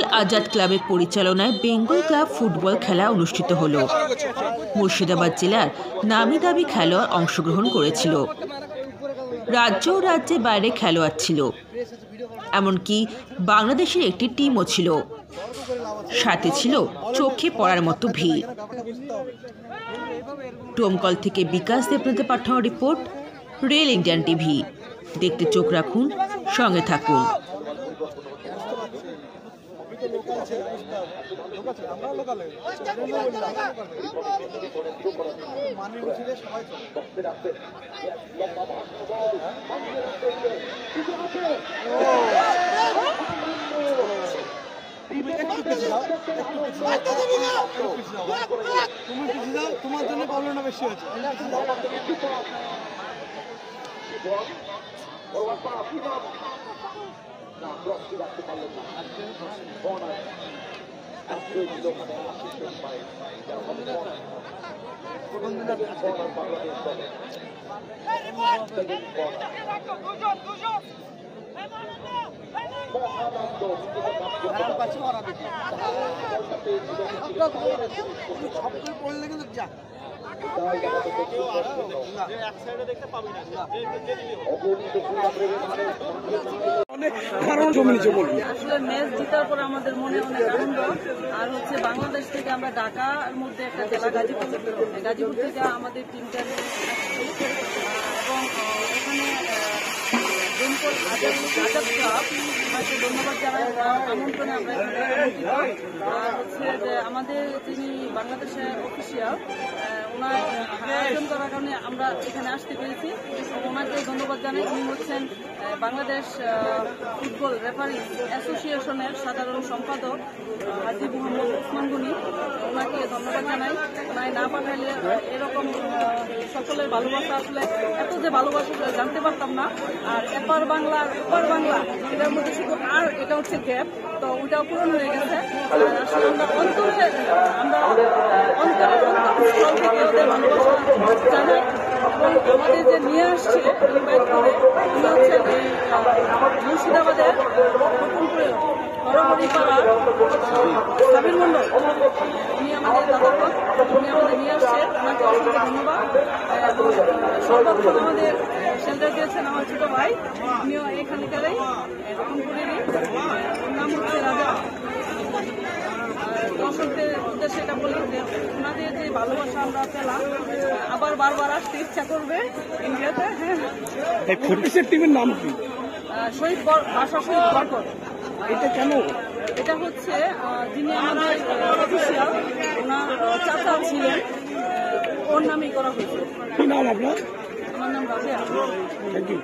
বেঙ্গল আজাদ ক্লাবের পরিচালনায় Bengal club football খেলা অনুষ্ঠিত হলো। মুর্শিদাবাদ জেলার নামি দামি খেলোয়াড় অংশগ্রহণ করেছিল। রাজ্য ও রাজ্যের বাইরে খেলোয়াড় ছিল, এমনকি বাংলাদেশের একটি টিমও ছিল। সাথে ছিল চোখে পড়ার মতো ভিড়। ডোমকল থেকে বিকাশ দেবনাথে পাঠানো রিপোর্ট, রেল ইন্ডিয়ান টিভি। দেখতে চোখ রাখুন, সঙ্গে থাকুন। তোমার জন্য প্রবলেমটা বেশি হচ্ছে। পড়লে কিন্তু যা আসলে ম্যাচ জিতার পরে আমাদের মনে অনেক আনন্দ। আর হচ্ছে বাংলাদেশ থেকে আমরা ঢাকার মধ্যে একটা জেলা গাজীপুর থেকে আমাদের টিমটা এবং এখানে বেঙ্গল আজাদ ক্লাব হয়তো ধন্যবাদ জানাই আমন্ত্রণে আমরা আর হচ্ছে যে আমাদের যিনি বাংলাদেশের অফিসিয়াল ওনার আয়োজন করার কারণে আমরা এখানে আসতে পেরেছি। ওনাকে ধন্যবাদ জানাই। উনি হচ্ছেন বাংলাদেশ ফুটবল রেফারি অ্যাসোসিয়েশনের সাধারণ সম্পাদক হাজী মোহাম্মদ ওসমান গনি। ওনাকে ধন্যবাদ জানাই। ওনায় না পাঠাইলে এরকম সকলের ভালোবাসা আসলে এত যে ভালোবাসা জানতে পারতাম না। আর এপার বাংলা এটার মধ্যে শুধু আর এটা হচ্ছে গ্যাপ, তো ওইটাও পূরণ হয়ে গেছে। আর আসলে আমরা অন্তরের থেকে ওদের ভালোবাসা জানাই। এবং আমাদের যে নিয়ে আসছে ইনভাইট করে উনি হচ্ছেন মুর্শিদাবাদের নতুনপুরে হরহরিপাড়ার সাবির মন্ডল। উনি আমাদের দাদাপথ, উনি আমাদের নিয়ে আসছে, ওনাকে অসংখ্য ধন্যবাদ। সর্বক্ষণ আমাদের শেল্টার দিয়েছেন আমার ছোট ভাই, উনিও এখানকারই রতনপুরেরই, ওর নাম হচ্ছে রাজা। দর্শকদের উদ্দেশ্যে এটা বলি যে ওনাদের যে ভালোবাসা আমরা পেলাম, আবার বারবার আসতে ইচ্ছা করবে ইন্ডিয়াতে। হ্যাঁ, টিমের নাম কি? শহীদ বরকত। এটা কেন? এটা হচ্ছে যিনি আমাদের অফিসিয়াল ওনার চাচা ছিলেন, ওর নামেই করা হয়েছে। কি নাম আপনার? আমার নাম রাজা। Thank you.